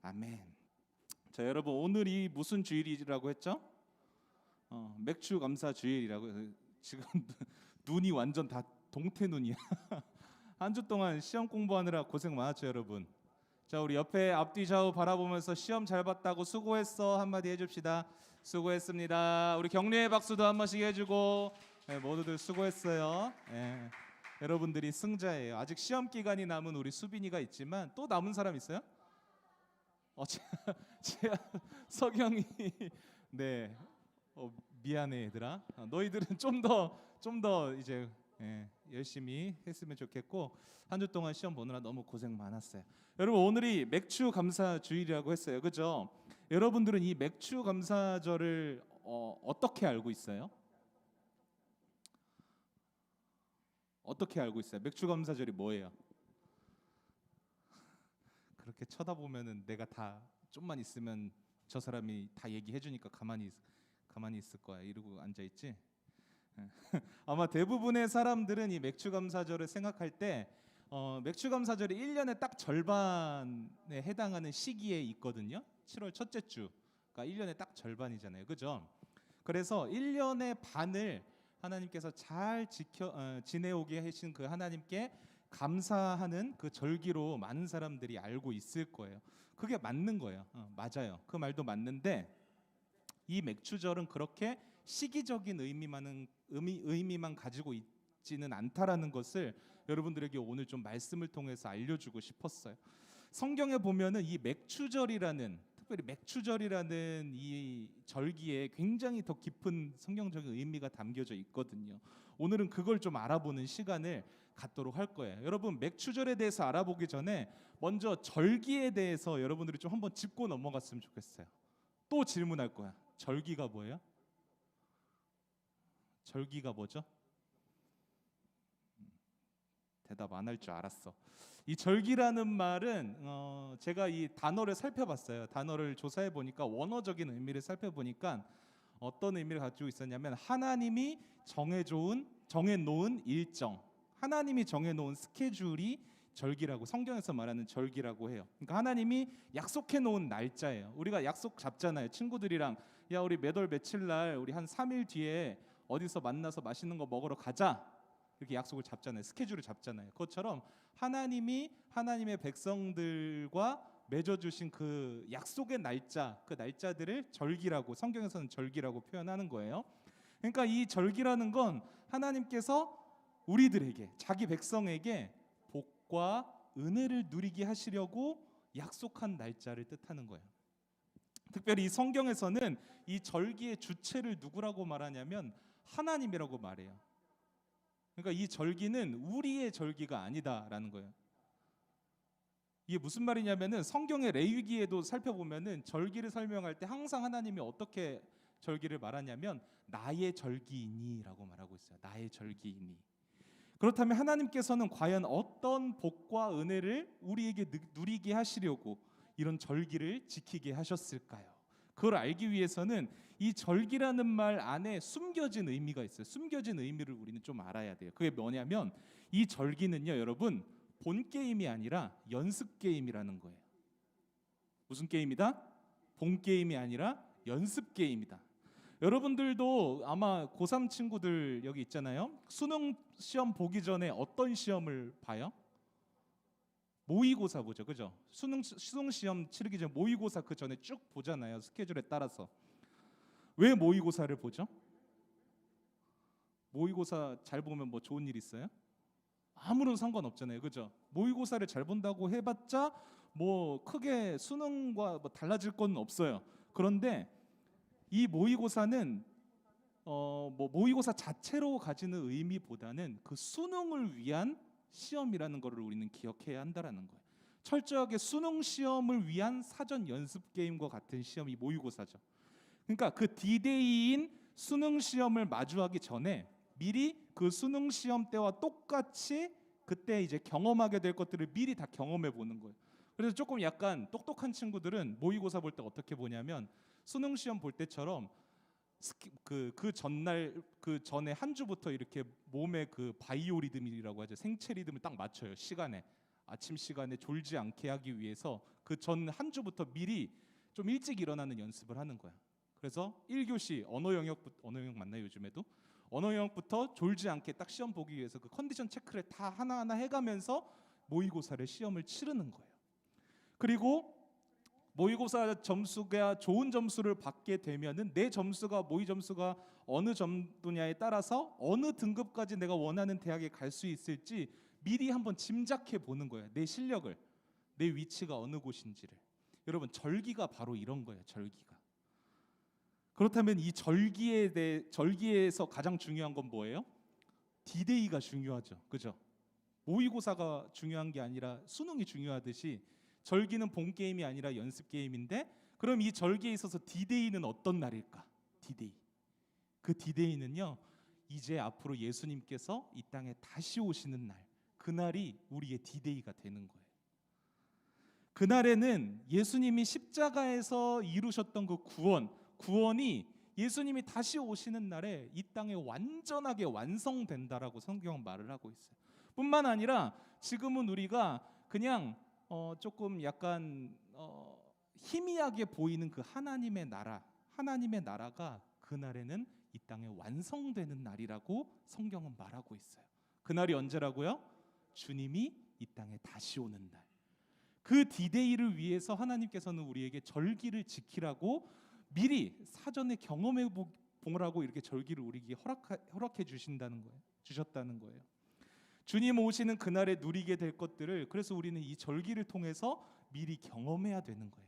아멘. 자, 여러분 오늘이 무슨 주일이라고 했죠? 맥주 감사 주일이라고. 지금 눈이 완전 다 동태 눈이야. 한 주 동안 시험 공부하느라 고생 많았죠, 여러분. 자, 우리 옆에 앞뒤 좌우 바라보면서 시험 잘 봤다고 수고했어 한마디 해줍시다. 수고했습니다. 우리 격려의 박수도 한 번씩 해주고. 네, 모두들 수고했어요. 네, 여러분들이 승자예요. 아직 시험 기간이 남은 우리 수빈이가 있지만 또 남은 사람 있어요? 석영이 네. 미안해 얘들아. 너희들은 좀 더 이제 열심히 했으면 좋겠고, 한 주 동안 시험 보느라 너무 고생 많았어요. 여러분 오늘이 맥주 감사 주일이라고 했어요, 그죠? 여러분들은 이 맥주 감사절을 어떻게 알고 있어요? 어떻게 알고 있어요? 맥주 감사절이 뭐예요? 그렇게 쳐다보면은 내가 다 좀만 있으면 저 사람이 다 얘기해 주니까 가만히 있을 거야 이러고 앉아 있지. 아마 대부분의 사람들은 이 맥주 감사절을 생각할 때 맥주 감사절이 1년에 딱 절반에 해당하는 시기에 있거든요. 7월 첫째 주가 1년에 딱 절반이잖아요, 그죠? 그래서 1년의 반을 하나님께서 잘 지내오게 하신 그 하나님께 감사하는 그 절기로 많은 사람들이 알고 있을 거예요. 그게 맞는 거예요. 맞아요. 그 말도 맞는데, 이 맥주절은 그렇게 시기적인 의미만 가지고 있지는 않다라는 것을 여러분들에게 오늘 좀 말씀을 통해서 알려주고 싶었어요. 성경에 보면은 이 맥주절이라는, 특별히 맥주절이라는 이 절기에 굉장히 더 깊은 성경적인 의미가 담겨져 있거든요. 오늘은 그걸 좀 알아보는 시간을 갖도록 할 거예요. 여러분 맥주절에 대해서 알아보기 전에 먼저 절기에 대해서 여러분들이 좀 한번 짚고 넘어갔으면 좋겠어요. 또 질문할 거야. 절기가 뭐예요? 절기가 뭐죠? 대답 안 할 줄 알았어. 이 절기라는 말은 제가 이 단어를 살펴봤어요. 단어를 조사해 보니까, 원어적인 의미를 살펴보니까 어떤 의미를 가지고 있었냐면, 하나님이 정해놓은 일정, 하나님이 정해놓은 스케줄이 절기라고, 성경에서 말하는 절기라고 해요. 그러니까 하나님이 약속해 놓은 날짜예요. 우리가 약속 잡잖아요, 친구들이랑. 야, 우리 몇 월 며칠 날 우리 한 3일 뒤에 어디서 만나서 맛있는 거 먹으러 가자, 이렇게 약속을 잡잖아요. 스케줄을 잡잖아요. 그것처럼 하나님이 하나님의 백성들과 맺어주신 그 약속의 날짜, 그 날짜들을 절기라고, 성경에서는 절기라고 표현하는 거예요. 그러니까 이 절기라는 건 하나님께서 우리들에게, 자기 백성에게 복과 은혜를 누리게 하시려고 약속한 날짜를 뜻하는 거예요. 특별히 이 성경에서는 이 절기의 주체를 누구라고 말하냐면 하나님이라고 말해요. 그러니까 이 절기는 우리의 절기가 아니다라는 거예요. 이게 무슨 말이냐면은, 성경의 레위기에도 살펴보면은 절기를 설명할 때 항상 하나님이 어떻게 절기를 말하냐면 나의 절기이니라고 말하고 있어요. 나의 절기이니. 그렇다면 하나님께서는 과연 어떤 복과 은혜를 우리에게 누리게 하시려고 이런 절기를 지키게 하셨을까요? 그걸 알기 위해서는 이 절기라는 말 안에 숨겨진 의미가 있어요. 숨겨진 의미를 우리는 좀 알아야 돼요. 그게 뭐냐면, 이 절기는요, 여러분, 본 게임이 아니라 연습 게임이라는 거예요. 무슨 게임이다? 본 게임이 아니라 연습 게임이다. 여러분들도 아마 고3 친구들 여기 있잖아요. 수능 시험 보기 전에 어떤 시험을 봐요? 모의고사 보죠, 그죠? 수능 시험 치르기 전에 모의고사 그 전에 쭉 보잖아요, 스케줄에 따라서. 왜 모의고사를 보죠? 모의고사 잘 보면 뭐 좋은 일 있어요? 아무런 상관없잖아요, 그죠? 모의고사를 잘 본다고 해봤자 뭐 크게 수능과 뭐 달라질 건 없어요. 그런데 이 모의고사는 뭐 모의고사 자체로 가지는 의미보다는 그 수능을 위한 시험이라는 것을 우리는 기억해야 한다라는 거예요. 철저하게 수능 시험을 위한 사전 연습 게임과 같은 시험이 모의고사죠. 그러니까 그 디데이인 수능 시험을 마주하기 전에 미리 그 수능 시험 때와 똑같이 그때 이제 경험하게 될 것들을 미리 다 경험해 보는 거예요. 그래서 조금 약간 똑똑한 친구들은 모의고사 볼 때 어떻게 보냐면, 수능 시험 볼 때처럼 그 전날, 그 전에 한 주부터 이렇게 몸의 그 바이오 리듬이라고 하죠, 생체 리듬을 딱 맞춰요. 시간에, 아침 시간에 졸지 않게 하기 위해서 그 전 한 주부터 미리 좀 일찍 일어나는 연습을 하는 거야. 그래서 1교시 언어 영역 맞나요 요즘에도? 언어 영역부터 졸지 않게 딱 시험 보기 위해서 그 컨디션 체크를 다 하나하나 해가면서 모의고사를 시험을 치르는 거예요. 그리고 모의고사 점수가 좋은 점수를 받게 되면은 내 점수가 모의 점수가 어느 정도냐에 따라서 어느 등급까지 내가 원하는 대학에 갈 수 있을지 미리 한번 짐작해 보는 거예요. 내 실력을, 내 위치가 어느 곳인지를. 여러분 절기가 바로 이런 거예요. 절기가. 그렇다면 이 절기에서 가장 중요한 건 뭐예요? 디데이가 중요하죠. 그죠? 모의고사가 중요한 게 아니라 수능이 중요하듯이 절기는 본 게임이 아니라 연습 게임인데, 그럼 이 절기에 있어서 디데이는 어떤 날일까? 디데이. 그 디데이는요, 이제 앞으로 예수님께서 이 땅에 다시 오시는 날, 그날이 우리의 디데이가 되는 거예요. 그날에는 예수님이 십자가에서 이루셨던 그 구원이 예수님이 다시 오시는 날에 이 땅에 완전하게 완성된다라고 성경은 말을 하고 있어요. 뿐만 아니라 지금은 우리가 그냥 조금 약간 희미하게 보이는 그 하나님의 나라가 그날에는 이 땅에 완성되는 날이라고 성경은 말하고 있어요. 그날이 언제라고요? 주님이 이 땅에 다시 오는 날. 그 디데이를 위해서 하나님께서는 우리에게 절기를 지키라고 미리 사전에 경험해 보라고 이렇게 절기를 우리에게 허락해 주셨다는 거예요. 주님 오시는 그날에 누리게 될 것들을, 그래서 우리는 이 절기를 통해서 미리 경험해야 되는 거예요.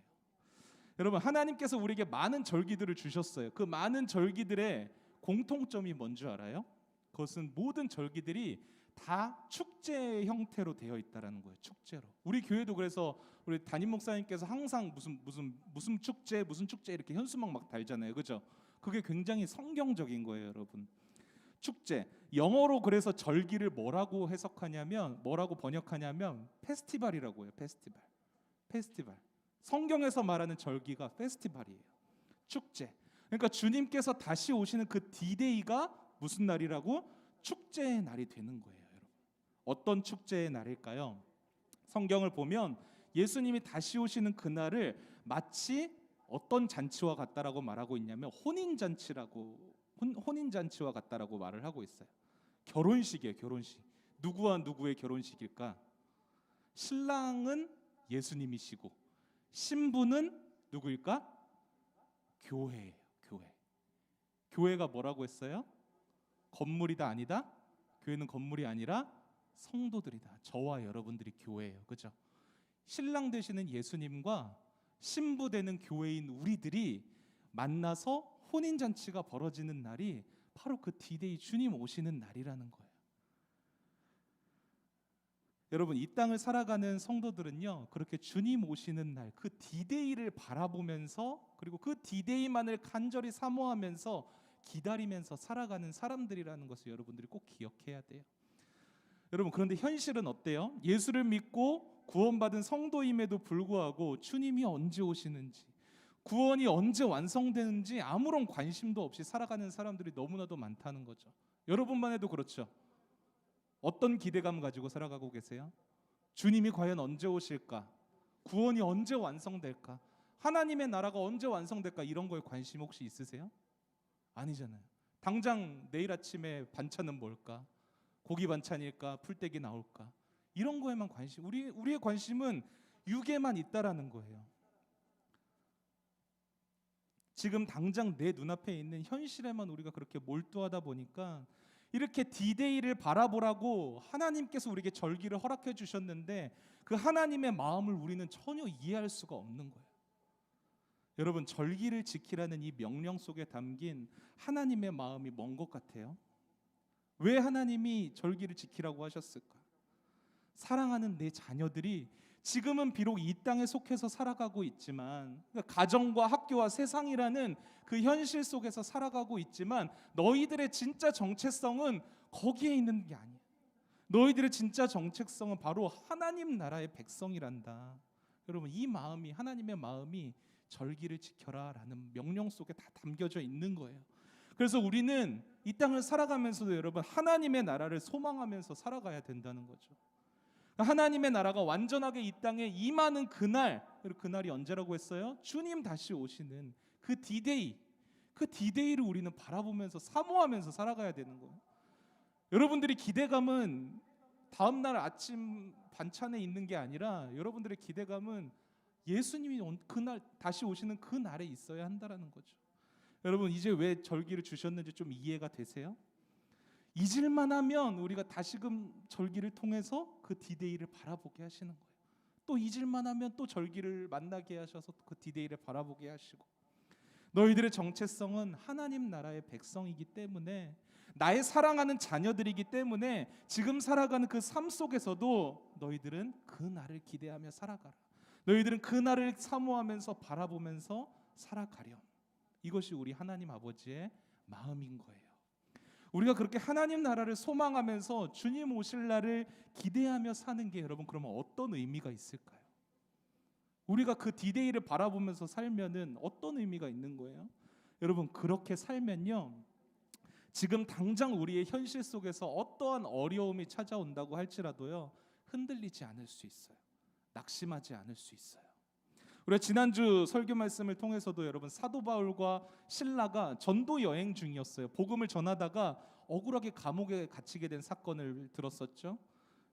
여러분, 하나님께서 우리에게 많은 절기들을 주셨어요. 그 많은 절기들의 공통점이 뭔 줄 알아요? 그것은 모든 절기들이 다 축제 형태로 되어 있다라는 거예요. 축제로. 우리 교회도 그래서 우리 담임 목사님께서 항상 무슨 축제 이렇게 현수막 막 달잖아요. 그죠? 그게 굉장히 성경적인 거예요, 여러분. 축제. 영어로 그래서 절기를 뭐라고 번역하냐면 페스티벌이라고 해요. 페스티벌. 성경에서 말하는 절기가 페스티벌이에요. 축제. 그러니까 주님께서 다시 오시는 그 디데이가 무슨 날이라고? 축제의 날이 되는 거예요, 여러분. 어떤 축제의 날일까요? 성경을 보면 예수님이 다시 오시는 그날을 마치 어떤 잔치와 같다라고 말하고 있냐면 혼인잔치와 같다라고 말을 하고 있어요. 결혼식이에요, 결혼식. 누구와 누구의 결혼식일까? 신랑은 예수님이시고 신부는 누구일까? 교회예요, 교회. 교회가 뭐라고 했어요? 건물이다 아니다? 교회는 건물이 아니라 성도들이다. 저와 여러분들이 교회예요. 그죠? 신랑 되시는 예수님과 신부 되는 교회인 우리들이 만나서 혼인잔치가 벌어지는 날이 바로 그 디데이, 주님 오시는 날이라는 거예요. 여러분, 이 땅을 살아가는 성도들은요, 그렇게 주님 오시는 날, 그 디데이를 바라보면서, 그리고 그 디데이만을 간절히 사모하면서 기다리면서 살아가는 사람들이라는 것을 여러분들이 꼭 기억해야 돼요. 여러분, 그런데 현실은 어때요? 예수를 믿고 구원받은 성도임에도 불구하고 주님이 언제 오시는지, 구원이 언제 완성되는지 아무런 관심도 없이 살아가는 사람들이 너무나도 많다는 거죠. 여러분만 해도 그렇죠. 어떤 기대감 가지고 살아가고 계세요? 주님이 과연 언제 오실까? 구원이 언제 완성될까? 하나님의 나라가 언제 완성될까? 이런 거에 관심 혹시 있으세요? 아니잖아요. 당장 내일 아침에 반찬은 뭘까? 고기 반찬일까? 풀떼기 나올까? 이런 거에만 관심. 우리의 관심은 육에만 있다라는 거예요. 지금 당장 내 눈앞에 있는 현실에만 우리가 그렇게 몰두하다 보니까 이렇게 디데이를 바라보라고 하나님께서 우리에게 절기를 허락해 주셨는데 그 하나님의 마음을 우리는 전혀 이해할 수가 없는 거예요. 여러분, 절기를 지키라는 이 명령 속에 담긴 하나님의 마음이 뭔 것 같아요? 왜 하나님이 절기를 지키라고 하셨을까? 사랑하는 내 자녀들이 지금은 비록 이 땅에 속해서 살아가고 있지만, 그러니까 가정과 학교와 세상이라는 그 현실 속에서 살아가고 있지만 너희들의 진짜 정체성은 거기에 있는 게 아니야. 너희들의 진짜 정체성은 바로 하나님 나라의 백성이란다. 여러분, 이 마음이, 하나님의 마음이 절기를 지켜라라는 명령 속에 다 담겨져 있는 거예요. 그래서 우리는 이 땅을 살아가면서도 여러분 하나님의 나라를 소망하면서 살아가야 된다는 거죠. 하나님의 나라가 완전하게 이 땅에 임하는 그날, 그리고 그날이 언제라고 했어요? 주님 다시 오시는 그 디데이, 그 디데이를 우리는 바라보면서 사모하면서 살아가야 되는 거예요. 여러분들이 기대감은 다음 날 아침 반찬에 있는 게 아니라 여러분들의 기대감은 예수님이 그날 다시 오시는 그 날에 있어야 한다라는 거죠. 여러분, 이제 왜 절기를 주셨는지 좀 이해가 되세요? 잊을만 하면 우리가 다시금 절기를 통해서 그 디데이를 바라보게 하시는 거예요. 또 잊을만 하면 또 절기를 만나게 하셔서 그 디데이를 바라보게 하시고, 너희들의 정체성은 하나님 나라의 백성이기 때문에, 나의 사랑하는 자녀들이기 때문에 지금 살아가는 그 삶 속에서도 너희들은 그 날을 기대하며 살아가라. 너희들은 그 날을 사모하면서 바라보면서 살아가렴. 이것이 우리 하나님 아버지의 마음인 거예요. 우리가 그렇게 하나님 나라를 소망하면서 주님 오실 날을 기대하며 사는 게 여러분, 그러면 어떤 의미가 있을까요? 우리가 그 디데이를 바라보면서 살면은 어떤 의미가 있는 거예요? 여러분, 그렇게 살면요, 지금 당장 우리의 현실 속에서 어떠한 어려움이 찾아온다고 할지라도요, 흔들리지 않을 수 있어요. 낙심하지 않을 수 있어요. 우리가 지난주 설교 말씀을 통해서도 여러분, 사도 바울과 실라가 전도 여행 중이었어요. 복음을 전하다가 억울하게 감옥에 갇히게 된 사건을 들었었죠.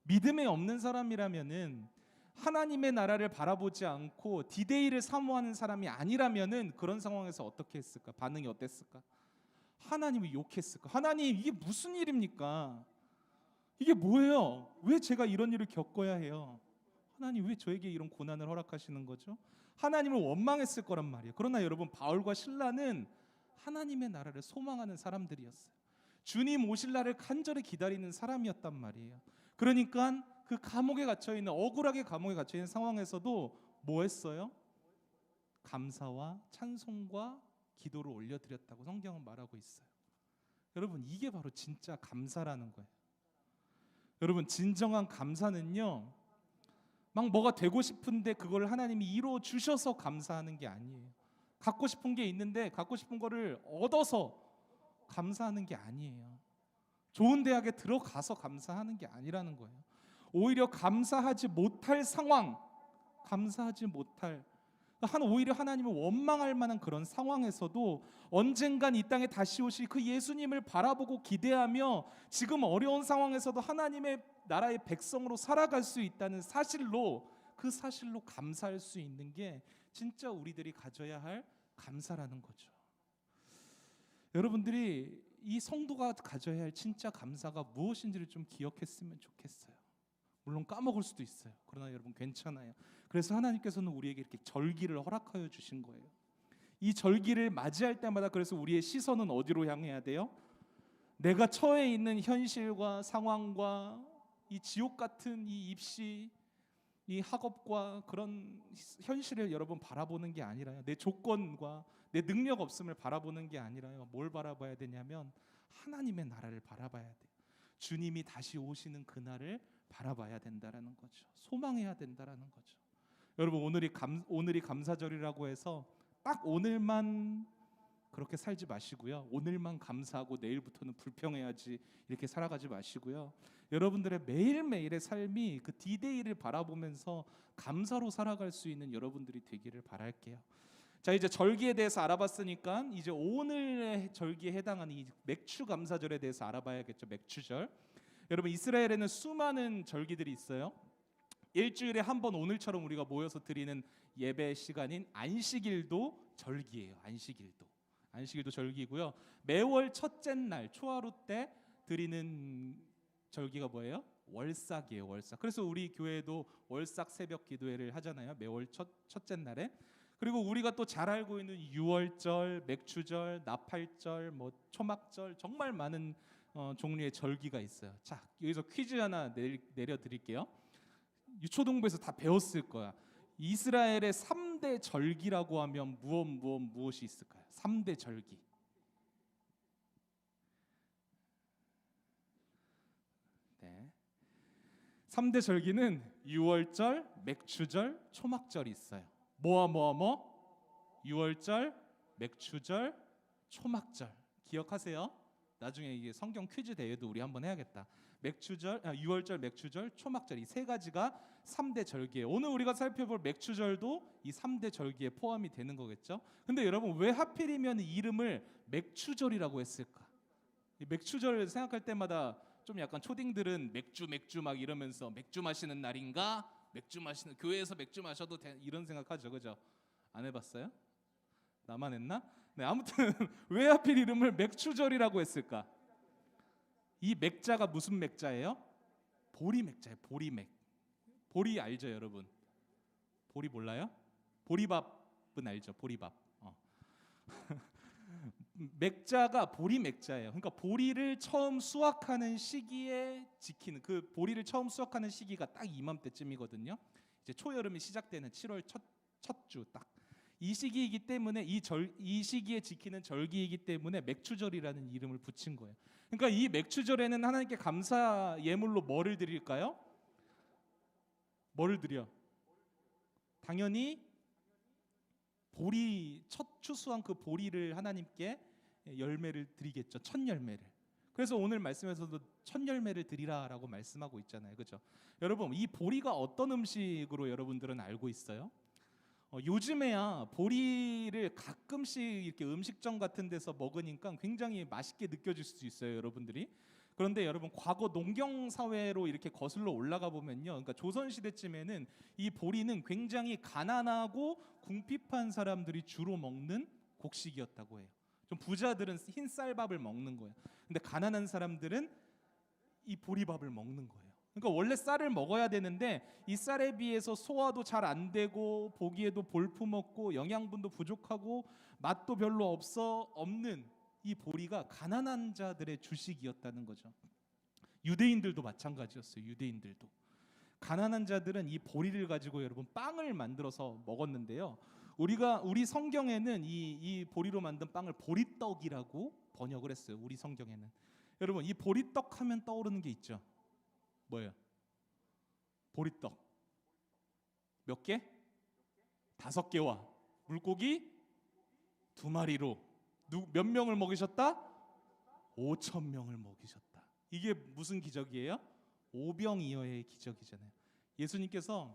믿음에 없는 사람이라면은, 하나님의 나라를 바라보지 않고 디데이를 사모하는 사람이 아니라면은 그런 상황에서 어떻게 했을까? 반응이 어땠을까? 하나님을 욕했을까? 하나님, 이게 무슨 일입니까? 이게 뭐예요? 왜 제가 이런 일을 겪어야 해요? 하나님, 왜 저에게 이런 고난을 허락하시는 거죠? 하나님을 원망했을 거란 말이에요. 그러나 여러분, 바울과 실라는 하나님의 나라를 소망하는 사람들이었어요. 주님 오실 날을 간절히 기다리는 사람이었단 말이에요. 그러니까 그 감옥에 갇혀 있는, 억울하게 감옥에 갇혀 있는 상황에서도 뭐 했어요? 감사와 찬송과 기도를 올려드렸다고 성경은 말하고 있어요. 여러분, 이게 바로 진짜 감사라는 거예요. 여러분, 진정한 감사는요, 막 뭐가 되고 싶은데 그걸 하나님이 이루어 주셔서 감사하는 게 아니에요. 갖고 싶은 게 있는데 갖고 싶은 거를 얻어서 감사하는 게 아니에요. 좋은 대학에 들어가서 감사하는 게 아니라는 거예요. 오히려 감사하지 못할 상황, 감사하지 못할, 오히려 하나님을 원망할 만한 그런 상황에서도 언젠간 이 땅에 다시 오실 그 예수님을 바라보고 기대하며 지금 어려운 상황에서도 하나님의 나라의 백성으로 살아갈 수 있다는 사실로, 그 사실로 감사할 수 있는 게 진짜 우리들이 가져야 할 감사라는 거죠. 여러분들이 이 성도가 가져야 할 진짜 감사가 무엇인지를 좀 기억했으면 좋겠어요. 물론 까먹을 수도 있어요. 그러나 여러분, 괜찮아요. 그래서 하나님께서는 우리에게 이렇게 절기를 허락하여 주신 거예요. 이 절기를 맞이할 때마다 그래서 우리의 시선은 어디로 향해야 돼요? 내가 처해 있는 현실과 상황과 이 지옥 같은 이 입시, 이 학업과 그런 현실을 여러분 바라보는 게 아니라요, 내 조건과 내 능력 없음을 바라보는 게 아니라요, 뭘 바라봐야 되냐면 하나님의 나라를 바라봐야 돼요. 주님이 다시 오시는 그날을 바라봐야 된다라는 거죠. 소망해야 된다라는 거죠. 여러분, 오늘이 감사절이라고 해서 딱 오늘만 그렇게 살지 마시고요. 오늘만 감사하고 내일부터는 불평해야지 이렇게 살아가지 마시고요. 여러분들의 매일매일의 삶이 그 디데이를 바라보면서 감사로 살아갈 수 있는 여러분들이 되기를 바랄게요. 자, 이제 절기에 대해서 알아봤으니까 이제 오늘의 절기에 해당하는 이 맥추 감사절에 대해서 알아봐야겠죠. 맥추절. 여러분, 이스라엘에는 수많은 절기들이 있어요. 일주일에 한 번 오늘처럼 우리가 모여서 드리는 예배 시간인 안식일도 절기예요. 안식일도 절기고요. 매월 첫째 날 초하루 때 드리는 절기가 뭐예요? 월삭이에요. 월삭. 그래서 우리 교회도 월삭 새벽 기도회를 하잖아요. 매월 첫째 날에. 그리고 우리가 또 잘 알고 있는 유월절, 맥추절, 나팔절, 뭐 초막절, 정말 많은 종류의 절기가 있어요. 자, 여기서 퀴즈 하나 내려 드릴게요. 유초동부에서 다 배웠을 거야. 이스라엘의 3대 절기라고 하면 무엇이 있을까요? 3대 절기. 네. 3대 절기는 유월절, 맥추절, 초막절이 있어요. 유월절, 맥추절, 초막절. 기억하세요? 나중에 이게 성경 퀴즈 대회도 우리 한번 해야겠다. 유월절, 맥추절, 초막절 이 세 가지가 3대 절기예요. 오늘 우리가 살펴볼 맥추절도 이 3대 절기에 포함이 되는 거겠죠. 근데 여러분 왜 하필이면 이름을 맥추절이라고 했을까? 이 맥추절 생각할 때마다 좀 약간 초딩들은 맥주 막 이러면서 맥주 마시는 날인가? 맥주 마시는 교회에서 맥주 마셔도 이런 생각하죠. 그죠? 안 해봤어요? 나만 했나? 네, 아무튼 왜 하필 이름을 맥추절이라고 했을까? 이 맥자가 무슨 맥자예요? 보리 맥자예요. 보리맥. 보리 알죠, 여러분? 보리 몰라요? 보리밥은 알죠? 보리밥. 맥자가 보리 맥자예요. 그러니까 보리를 처음 수확하는 시기에 지키는 그 보리를 처음 수확하는 시기가 딱 이맘때쯤이거든요. 이제 초여름이 시작되는 7월 첫 주 딱 이 시기이기 때문에 이 시기에 지키는 절기이기 때문에 맥추절이라는 이름을 붙인 거예요. 그러니까 이 맥추절에는 하나님께 감사 예물로 뭐를 드릴까요? 뭐를 드려? 당연히 보리 첫 추수한 그 보리를 하나님께 열매를 드리겠죠. 첫 열매를. 그래서 오늘 말씀에서도 첫 열매를 드리라라고 말씀하고 있잖아요. 그렇죠? 여러분 이 보리가 어떤 음식으로 여러분들은 알고 있어요? 요즘에야 보리를 가끔씩 이렇게 음식점 같은 데서 먹으니까 굉장히 맛있게 느껴질 수 있어요, 여러분들이. 그런데 여러분 과거 농경 사회로 이렇게 거슬러 올라가 보면요, 그러니까 조선 시대쯤에는 이 보리는 굉장히 가난하고 궁핍한 사람들이 주로 먹는 곡식이었다고 해요. 좀 부자들은 흰 쌀밥을 먹는 거예요. 근데 가난한 사람들은 이 보리밥을 먹는 거예요. 그러니까 원래 쌀을 먹어야 되는데 이 쌀에 비해서 소화도 잘 안 되고 보기에도 볼품없고 영양분도 부족하고 맛도 별로 없는 이 보리가 가난한 자들의 주식이었다는 거죠. 유대인들도 마찬가지였어요. 유대인들도 가난한 자들은 이 보리를 가지고 여러분 빵을 만들어서 먹었는데요. 우리 성경에는 이 보리로 만든 빵을 보리떡이라고 번역을 했어요. 우리 성경에는. 여러분 이 보리떡 하면 떠오르는 게 있죠. 뭐예요? 보리떡 몇 개? 5개와 물고기 2마리로 몇 명을 먹이셨다? 5,000명을 먹이셨다. 이게 무슨 기적이에요? 오병이어의 기적이잖아요. 예수님께서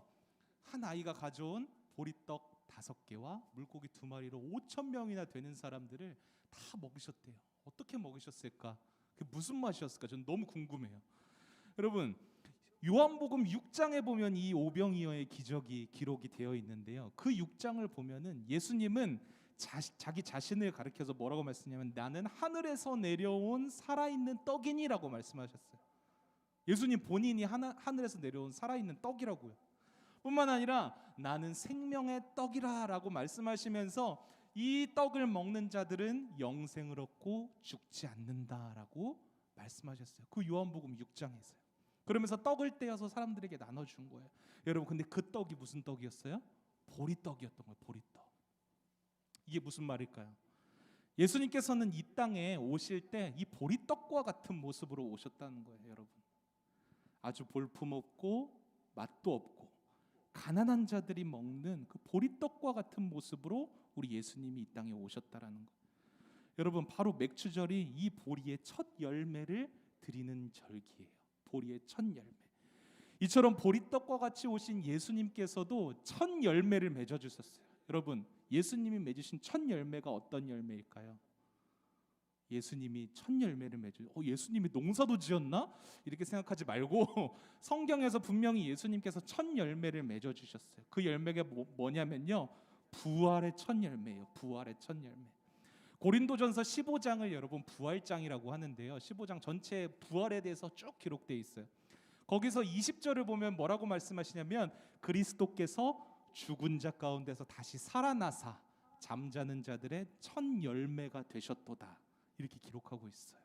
한 아이가 가져온 보리떡 5개와 물고기 2마리로 5,000명이나 되는 사람들을 다 먹이셨대요. 어떻게 먹이셨을까? 그게 무슨 맛이었을까? 저는 너무 궁금해요. 여러분 요한복음 6장에 보면 이 오병이어의 기적이 기록이 되어 있는데요. 그 6장을 보면은 예수님은 자기 자신을 가리켜서 뭐라고 말씀하냐면 나는 하늘에서 내려온 살아있는 떡이니라고 말씀하셨어요. 예수님 본인이 하늘에서 내려온 살아있는 떡이라고요. 뿐만 아니라 나는 생명의 떡이라라고 말씀하시면서 이 떡을 먹는 자들은 영생을 얻고 죽지 않는다라고 말씀하셨어요. 그 요한복음 6장에서요. 그러면서 떡을 떼어서 사람들에게 나눠준 거예요. 여러분 근데 그 떡이 무슨 떡이었어요? 보리떡이었던 거예요. 보리떡. 이게 무슨 말일까요? 예수님께서는 이 땅에 오실 때 이 보리떡과 같은 모습으로 오셨다는 거예요. 여러분 아주 볼품없고 맛도 없고 가난한 자들이 먹는 그 보리떡과 같은 모습으로 우리 예수님이 이 땅에 오셨다라는 거예요. 여러분 바로 맥추절이 이 보리의 첫 열매를 드리는 절기예요. 보리의 첫 열매. 이처럼 보리떡과 같이 오신 예수님께서도 첫 열매를 맺어 주셨어요. 여러분 예수님이 맺으신 첫 열매가 어떤 열매일까요? 예수님이 첫 열매를 맺어. 예수님이 농사도 지었나? 이렇게 생각하지 말고 성경에서 분명히 예수님께서 첫 열매를 맺어 주셨어요. 그 열매가 뭐냐면요, 부활의 첫 열매예요. 부활의 첫 열매. 고린도전서 15장을 여러분 부활장이라고 하는데요. 15장 전체에 부활에 대해서 쭉 기록되어 있어요. 거기서 20절을 보면 뭐라고 말씀하시냐면 그리스도께서 죽은 자 가운데서 다시 살아나사 잠자는 자들의 첫 열매가 되셨도다. 이렇게 기록하고 있어요.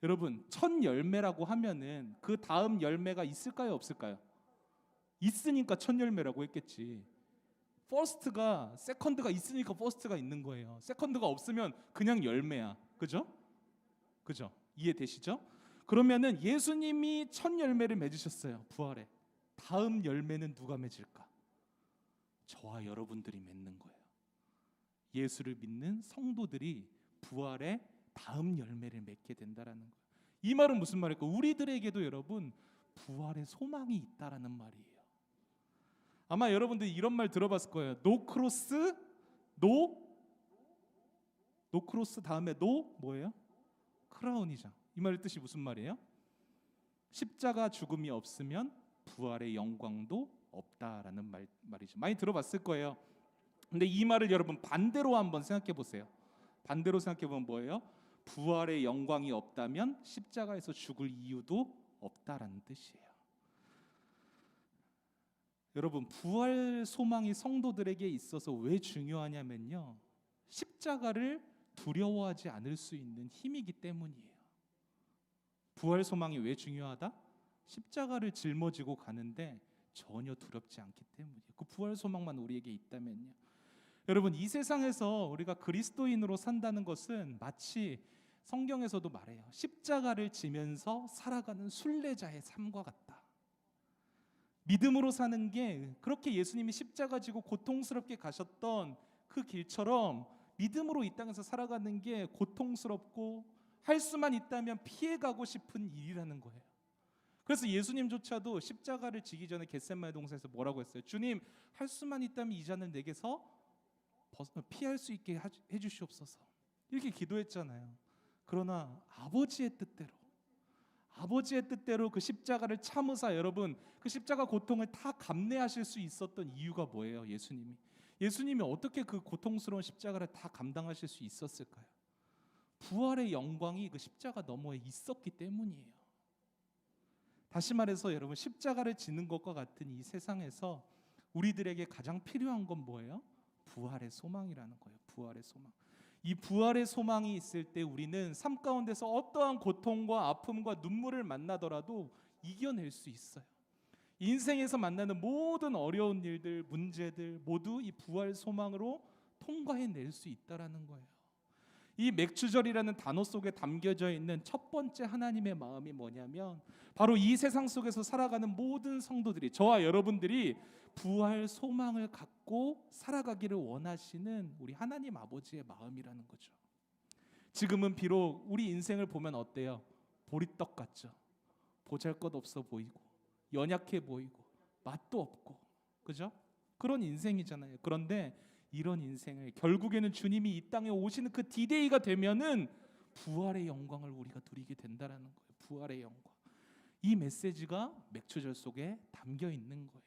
여러분 첫 열매라고 하면은 그 다음 열매가 있을까요? 없을까요? 있으니까 첫 열매라고 했겠지. 퍼스트가 세컨드가 있으니까 퍼스트가 있는 거예요. 세컨드가 없으면 그냥 열매야. 그죠? 그죠? 이해되시죠? 그러면은 예수님이 첫 열매를 맺으셨어요. 부활에. 다음 열매는 누가 맺을까? 저와 여러분들이 맺는 거예요. 예수를 믿는 성도들이 부활에 다음 열매를 맺게 된다라는 거예요. 이 말은 무슨 말일까? 우리들에게도 여러분 부활의 소망이 있다라는 말이에요. 아마 여러분들 이런 말 들어봤을 거예요. 노 크로스, 노 크로스 다음에 노 뭐예요? 크라운이죠. 이 말의 뜻이 무슨 말이에요? 십자가 죽음이 없으면 부활의 영광도 없다라는 말이죠. 많이 들어봤을 거예요. 근데 이 말을 여러분 반대로 한번 생각해 보세요. 반대로 생각해 보면 뭐예요? 부활의 영광이 없다면 십자가에서 죽을 이유도 없다라는 뜻이에요. 여러분, 부활 소망이 성도들에게 있어서 왜 중요하냐면요, 십자가를 두려워하지 않을 수 있는 힘이기 때문이에요. 부활 소망이 왜 중요하다? 십자가를 짊어지고 가는데 전혀 두렵지 않기 때문이에요. 그 부활 소망만 우리에게 있다면요. 여러분, 이 세상에서 우리가 그리스도인으로 산다는 것은 마치 성경에서도 말해요. 십자가를 지면서 살아가는 순례자의 삶과 같다. 믿음으로 사는 게 그렇게 예수님이 십자가 지고 고통스럽게 가셨던 그 길처럼 믿음으로 이 땅에서 살아가는 게 고통스럽고 할 수만 있다면 피해가고 싶은 일이라는 거예요. 그래서 예수님조차도 십자가를 지기 전에 겟세마네 동산에서 뭐라고 했어요? 주님, 할 수만 있다면 이 잔을 내게서 피할 수 있게 해주시옵소서. 이렇게 기도했잖아요. 그러나 아버지의 뜻대로 그 십자가를 참으사 여러분 그 십자가 고통을 다 감내하실 수 있었던 이유가 뭐예요? 예수님이 어떻게 그 고통스러운 십자가를 다 감당하실 수 있었을까요? 부활의 영광이 그 십자가 너머에 있었기 때문이에요. 다시 말해서 여러분, 십자가를 지는 것과 같은 이 세상에서 우리들에게 가장 필요한 건 뭐예요? 부활의 소망이라는 거예요. 부활의 소망. 이 부활의 소망이 있을 때 우리는 삶 가운데서 어떠한 고통과 아픔과 눈물을 만나더라도 이겨낼 수 있어요. 인생에서 만나는 모든 어려운 일들, 문제들 모두 이 부활 소망으로 통과해낼 수 있다라는 거예요. 이 맥주절이라는 단어 속에 담겨져 있는 첫 번째 하나님의 마음이 뭐냐면 바로 이 세상 속에서 살아가는 모든 성도들이, 저와 여러분들이 부활 소망을 갖고 살아가기를 원하시는 우리 하나님 아버지의 마음이라는 거죠. 지금은 비록 우리 인생을 보면 어때요? 보리떡 같죠. 보잘것없어 보이고 연약해 보이고 맛도 없고, 그죠? 그런 인생이잖아요. 그런데 이런 인생을 결국에는 주님이 이 땅에 오시는 그 디데이가 되면은 부활의 영광을 우리가 누리게 된다라는 거예요. 부활의 영광. 이 메시지가 맥주절 속에 담겨 있는 거예요.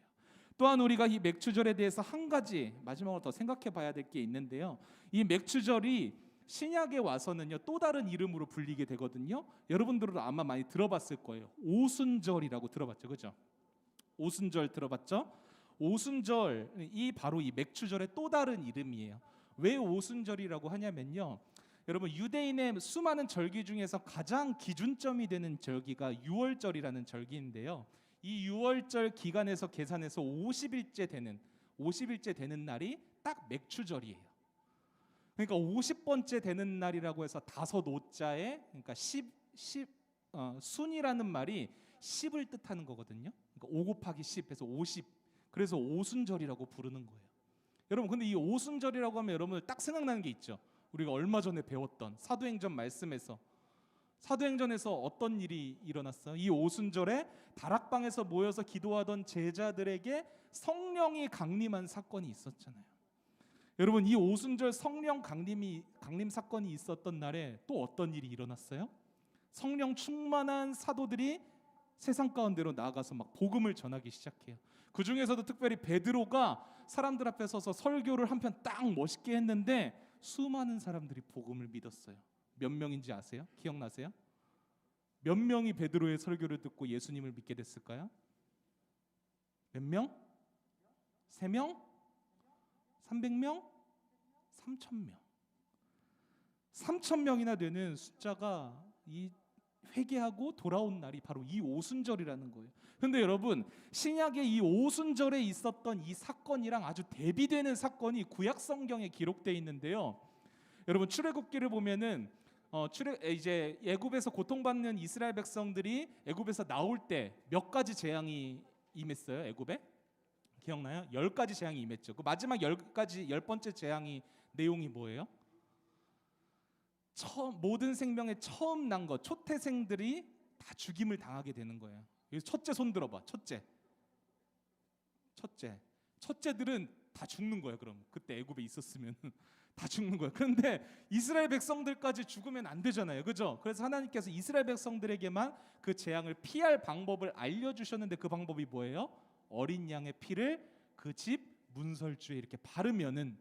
또한 우리가 이 맥주절에 대해서 한 가지 마지막으로 더 생각해 봐야 될 게 있는데요. 이 맥주절이 신약에 와서는요 또 다른 이름으로 불리게 되거든요. 여러분들도 아마 많이 들어봤을 거예요. 오순절이라고 들어봤죠, 그죠? 오순절 들어봤죠? 오순절이 바로 이 맥주절의 또 다른 이름이에요. 왜 오순절이라고 하냐면요, 여러분 유대인의 수많은 절기 중에서 가장 기준점이 되는 절기가 유월절이라는 절기인데요. 이 유월절 기간에서 계산해서 50일째 되는 날이 딱 맥주절이에요. 그러니까 50번째 되는 날이라고 해서 다섯 오자에 그러니까 순이라는 말이 10을 뜻하는 거거든요. 그러니까 5 곱하기 10 해서 50. 그래서 오순절이라고 부르는 거예요. 여러분, 근데 이 오순절이라고 하면 여러분 딱 생각나는 게 있죠. 우리가 얼마 전에 배웠던 사도행전 말씀에서, 사도행전에서 어떤 일이 일어났어요? 이 오순절에 다락방에서 모여서 기도하던 제자들에게 성령이 강림한 사건이 있었잖아요. 여러분, 이 오순절 성령 강림 사건이 있었던 날에 또 어떤 일이 일어났어요? 성령 충만한 사도들이 세상 가운데로 나아가서 막 복음을 전하기 시작해요. 그 중에서도 특별히 베드로가 사람들 앞에 서서 설교를 한편 딱 멋있게 했는데 수많은 사람들이 복음을 믿었어요. 몇 명인지 아세요? 기억나세요? 몇 명이 베드로의 설교를 듣고 예수님을 믿게 됐을까요? 몇 명? 3명? 300명? 3,000명. 3,000명이나 되는 숫자가 이 회개하고 돌아온 날이 바로 이 오순절이라는 거예요. 근데 여러분, 신약의 이 오순절에 있었던 이 사건이랑 아주 대비되는 사건이 구약 성경에 기록되어 있는데요. 여러분, 출애굽기를 보면은 이제 애굽에서 고통받는 이스라엘 백성들이 애굽에서 나올 때 몇 가지 재앙이 임했어요. 애굽에 기억나요? 10가지 재앙이 임했죠. 그 마지막 10번째 재앙이 내용이 뭐예요? 모든 생명의 처음 난 것, 초태생들이 다 죽임을 당하게 되는 거예요. 첫째 손 들어봐. 첫째들은 다 죽는 거예요. 그럼 그때 애굽에 있었으면 다 죽는 거예요. 그런데 이스라엘 백성들까지 죽으면 안 되잖아요, 그죠? 그래서 하나님께서 이스라엘 백성들에게만 그 재앙을 피할 방법을 알려주셨는데, 그 방법이 뭐예요? 어린 양의 피를 그 집 문설주에 이렇게 바르면은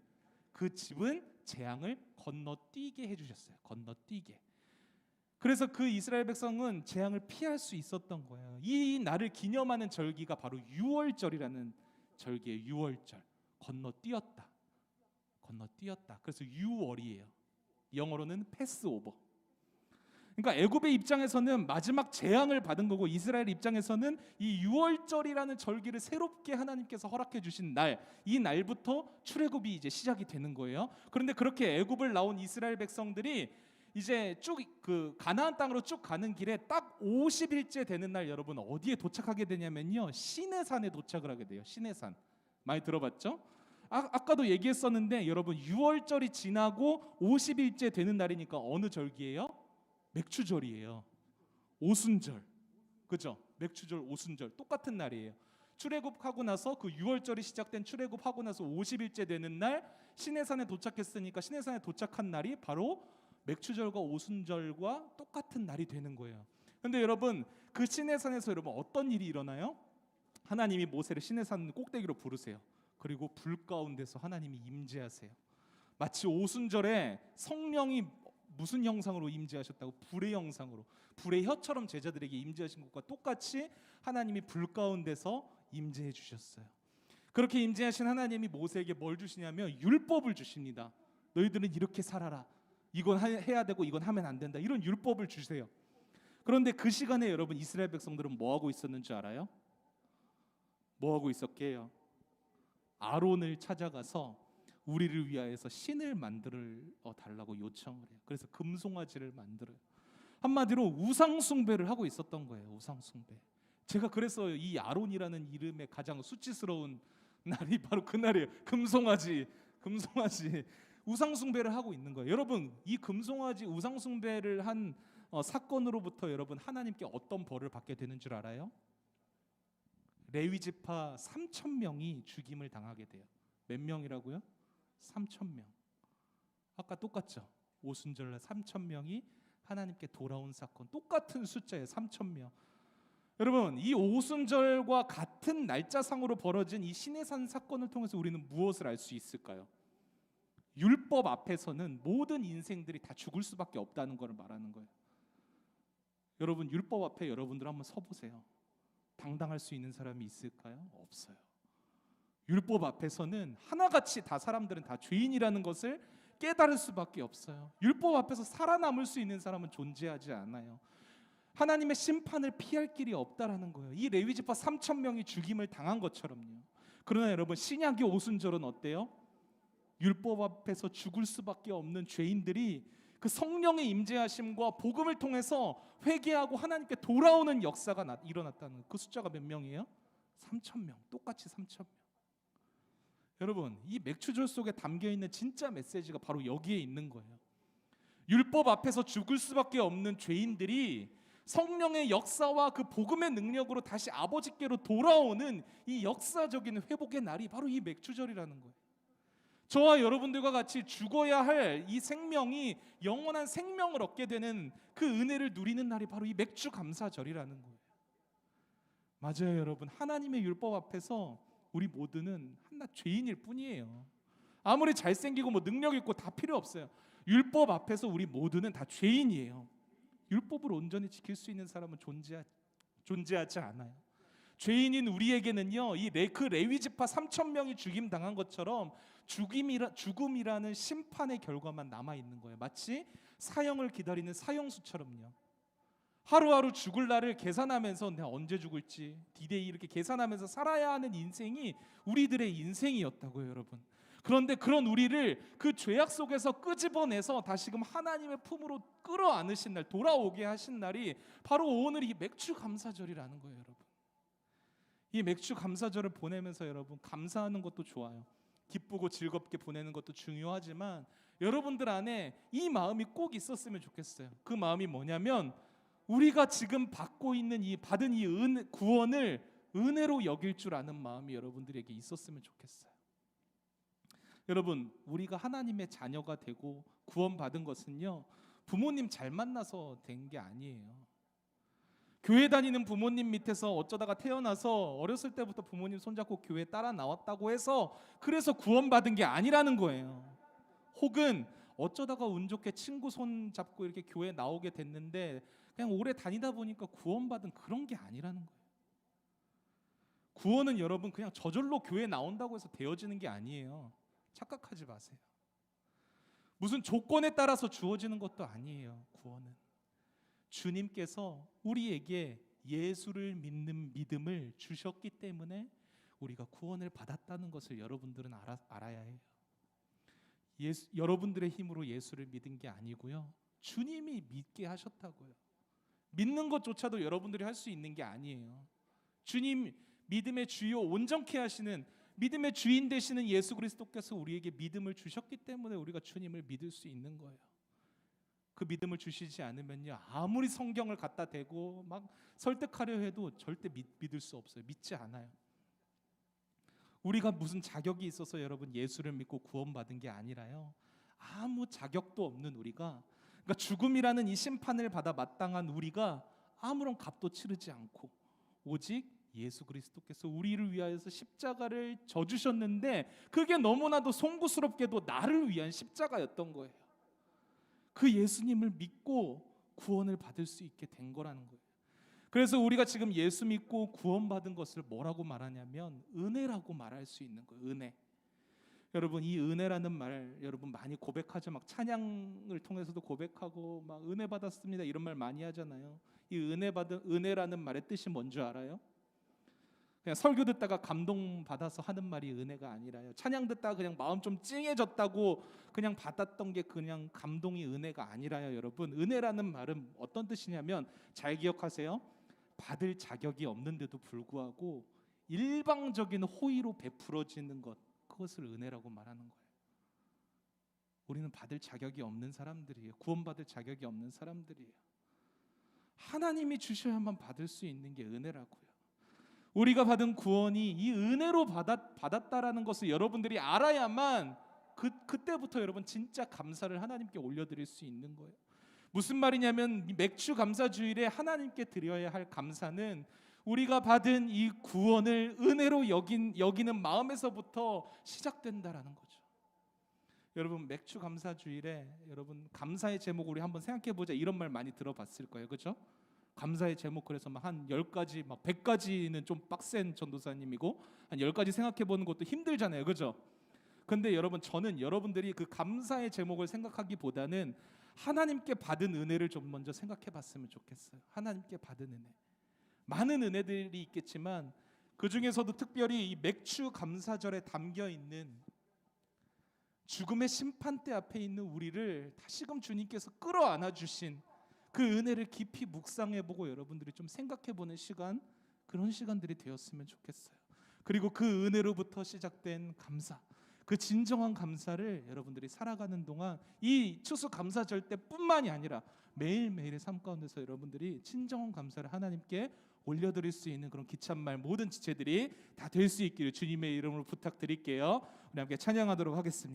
그 집은 재앙을 건너뛰게 해주셨어요. 건너뛰게. 그래서 그 이스라엘 백성은 재앙을 피할 수 있었던 거예요. 이 날을 기념하는 절기가 바로 유월절이라는 절기예요. 유월절. 건너뛰었다. 그래서 유월이에요. 영어로는 패스오버. 그러니까 애굽의 입장에서는 마지막 재앙을 받은 거고, 이스라엘 입장에서는 이 유월절이라는 절기를 새롭게 하나님께서 허락해 주신 날, 이 날부터 출애굽이 이제 시작이 되는 거예요. 그런데 그렇게 애굽을 나온 이스라엘 백성들이 이제 쭉 그 가나안 땅으로 쭉 가는 길에 딱 50일째 되는 날, 여러분 어디에 도착하게 되냐면요, 시내산에 도착을 하게 돼요. 시내산. 많이 들어봤죠? 아까도 얘기했었는데, 여러분 유월절이 지나고 50일째 되는 날이니까 어느 절기예요? 맥추절이에요. 오순절. 그죠? 맥추절, 오순절 똑같은 날이에요. 출애굽하고 나서 그 유월절이 시작된 출애굽하고 나서 50일째 되는 날 시내산에 도착했으니까, 시내산에 도착한 날이 바로 맥추절과 오순절과 똑같은 날이 되는 거예요. 근데 여러분, 그 시내산에서 여러분 어떤 일이 일어나요? 하나님이 모세를 시내산 꼭대기로 부르세요. 그리고 불 가운데서 하나님이 임재하세요. 마치 오순절에 성령이 무슨 형상으로 임재하셨다고? 불의 형상으로, 불의 혀처럼 제자들에게 임재하신 것과 똑같이 하나님이 불 가운데서 임재해 주셨어요. 그렇게 임재하신 하나님이 모세에게 뭘 주시냐면 율법을 주십니다. 너희들은 이렇게 살아라, 이건 해야 되고 이건 하면 안 된다, 이런 율법을 주세요. 그런데 그 시간에 여러분 이스라엘 백성들은 뭐 하고 있었는 줄 알아요? 뭐 하고 있었게요? 아론을 찾아가서 우리를 위하여서 신을 만들어 달라고 요청을 해요. 그래서 금송아지를 만들어요. 한마디로 우상 숭배를 하고 있었던 거예요. 우상 숭배. 제가 그래서 이 아론이라는 이름의 가장 수치스러운 날이 바로 그 날이에요. 금송아지. 우상 숭배를 하고 있는 거예요. 여러분, 이 금송아지 우상 숭배를 한 사건으로부터 여러분 하나님께 어떤 벌을 받게 되는 줄 알아요? 레위 지파 3,000명이 죽임을 당하게 돼요. 몇 명이라고요? 3,000명. 아까 똑같죠? 오순절날 3,000명이 하나님께 돌아온 사건, 똑같은 숫자예요. 3,000명. 여러분, 이 오순절과 같은 날짜상으로 벌어진 이 시내산 사건을 통해서 우리는 무엇을 알 수 있을까요? 율법 앞에서는 모든 인생들이 다 죽을 수밖에 없다는 것을 말하는 거예요. 여러분, 율법 앞에 여러분들 한번 서보세요. 당당할 수 있는 사람이 있을까요? 없어요. 율법 앞에서는 하나같이 다 사람들은 다 죄인이라는 것을 깨달을 수밖에 없어요. 율법 앞에서 살아남을 수 있는 사람은 존재하지 않아요. 하나님의 심판을 피할 길이 없다라는 거예요. 이 레위 지파 3,000명이 죽임을 당한 것처럼요. 그러나 여러분, 신약의 오순절은 어때요? 율법 앞에서 죽을 수밖에 없는 죄인들이 그 성령의 임재하심과 복음을 통해서 회개하고 하나님께 돌아오는 역사가 일어났다는, 그 숫자가 몇 명이에요? 3,000명. 똑같이 3,000명. 여러분, 이 맥추절 속에 담겨있는 진짜 메시지가 바로 여기에 있는 거예요. 율법 앞에서 죽을 수밖에 없는 죄인들이 성령의 역사와 그 복음의 능력으로 다시 아버지께로 돌아오는 이 역사적인 회복의 날이 바로 이 맥추절이라는 거예요. 저와 여러분들과 같이 죽어야 할 이 생명이 영원한 생명을 얻게 되는 그 은혜를 누리는 날이 바로 이 맥주 감사절이라는 거예요. 맞아요, 여러분. 하나님의 율법 앞에서 우리 모두는 한낱 죄인일 뿐이에요. 아무리 잘생기고 뭐 능력 있고 다 필요 없어요. 율법 앞에서 우리 모두는 다 죄인이에요. 율법을 온전히 지킬 수 있는 사람은 존재하지 않아요. 죄인인 우리에게는요, 그 레위 지파 3,000명이 죽임 당한 것처럼 죽음이라는 심판의 결과만 남아 있는 거예요. 마치 사형을 기다리는 사형수처럼요. 하루하루 죽을 날을 계산하면서 내가 언제 죽을지 디데이 이렇게 계산하면서 살아야 하는 인생이 우리들의 인생이었다고요, 여러분. 그런데 그런 우리를 그 죄악 속에서 끄집어내서 다시금 하나님의 품으로 끌어안으신 날, 돌아오게 하신 날이 바로 오늘 이 맥주 감사절이라는 거예요, 여러분. 이 맥주 감사절을 보내면서 여러분 감사하는 것도 좋아요. 기쁘고 즐겁게 보내는 것도 중요하지만 여러분들 안에 이 마음이 꼭 있었으면 좋겠어요. 그 마음이 뭐냐면 우리가 지금 받고 있는 이 받은 이 구원을 은혜로 여길 줄 아는 마음이 여러분들에게 있었으면 좋겠어요. 여러분, 우리가 하나님의 자녀가 되고 구원받은 것은요, 부모님 잘 만나서 된 게 아니에요. 교회 다니는 부모님 밑에서 어쩌다가 태어나서 어렸을 때부터 부모님 손잡고 교회 따라 나왔다고 해서 그래서 구원받은 게 아니라는 거예요. 혹은 어쩌다가 운 좋게 친구 손 잡고 이렇게 교회 나오게 됐는데 그냥 오래 다니다 보니까 구원받은 그런 게 아니라는 거예요. 구원은 여러분 그냥 저절로 교회 나온다고 해서 되어지는 게 아니에요. 착각하지 마세요. 무슨 조건에 따라서 주어지는 것도 아니에요. 구원은 주님께서 우리에게 예수를 믿는 믿음을 주셨기 때문에 우리가 구원을 받았다는 것을 여러분들은 알아야 해요. 여러분들의 힘으로 예수를 믿은 게 아니고요, 주님이 믿게 하셨다고요. 믿는 것조차도 여러분들이 할 수 있는 게 아니에요. 주님, 믿음의 주요 온전케 하시는 믿음의 주인 되시는 예수 그리스도께서 우리에게 믿음을 주셨기 때문에 우리가 주님을 믿을 수 있는 거예요. 그 믿음을 주시지 않으면요, 아무리 성경을 갖다 대고 막 설득하려 해도 절대 믿을 수 없어요. 믿지 않아요. 우리가 무슨 자격이 있어서 여러분 예수를 믿고 구원받은 게 아니라요, 아무 자격도 없는 우리가, 그러니까 죽음이라는 이 심판을 받아 마땅한 우리가 아무런 값도 치르지 않고 오직 예수 그리스도께서 우리를 위하여서 십자가를 져주셨는데 그게 너무나도 송구스럽게도 나를 위한 십자가였던 거예요. 그 예수님을 믿고 구원을 받을 수 있게 된 거라는 거예요. 그래서 우리가 지금 예수 믿고 구원받은 것을 뭐라고 말하냐면 은혜라고 말할 수 있는 거예요. 은혜. 여러분, 이 은혜라는 말 여러분 많이 고백하죠. 막 찬양을 통해서도 고백하고 막 은혜 받았습니다 이런 말 많이 하잖아요. 이 은혜라는 말의 뜻이 뭔지 알아요? 그냥 설교 듣다가 감동 받아서 하는 말이 은혜가 아니라요, 찬양 듣다가 그냥 마음 좀 찡해졌다고 그냥 받았던 게 그냥 감동이 은혜가 아니라요. 여러분, 은혜라는 말은 어떤 뜻이냐면 잘 기억하세요. 받을 자격이 없는데도 불구하고 일방적인 호의로 베풀어지는 것, 그것을 은혜라고 말하는 거예요. 우리는 받을 자격이 없는 사람들이에요. 구원받을 자격이 없는 사람들이에요. 하나님이 주셔야만 받을 수 있는 게 은혜라고요. 우리가 받은 구원이 이 은혜로 받았다라는 것을 여러분들이 알아야만 그때부터 여러분 진짜 감사를 하나님께 올려드릴 수 있는 거예요. 무슨 말이냐면 맥주 감사주일에 하나님께 드려야 할 감사는 우리가 받은 이 구원을 은혜로 여기는 마음에서부터 시작된다라는 거죠. 여러분, 맥주 감사주일에 여러분 감사의 제목을 우리 한번 생각해 보자 이런 말 많이 들어봤을 거예요. 그렇죠? 감사의 제목, 그래서 한 10가지, 막 100가지는 좀 빡센 전도사님이고 한 10가지 생각해 보는 것도 힘들잖아요. 그렇죠? 근데 여러분, 저는 여러분들이 그 감사의 제목을 생각하기보다는 하나님께 받은 은혜를 좀 먼저 생각해 봤으면 좋겠어요. 하나님께 받은 은혜. 많은 은혜들이 있겠지만 그 중에서도 특별히 이 맥주 감사절에 담겨 있는 죽음의 심판대 앞에 있는 우리를 다시금 주님께서 끌어안아 주신 그 은혜를 깊이 묵상해보고 여러분들이 좀 생각해보는 시간, 그런 시간들이 되었으면 좋겠어요. 그리고 그 은혜로부터 시작된 감사, 그 진정한 감사를 여러분들이 살아가는 동안 이 추수감사절 때뿐만이 아니라 매일매일의 삶 가운데서 여러분들이 진정한 감사를 하나님께 올려드릴 수 있는 그런 기찬말 모든 지체들이 다 될 수 있기를 주님의 이름으로 부탁드릴게요. 우리 함께 찬양하도록 하겠습니다.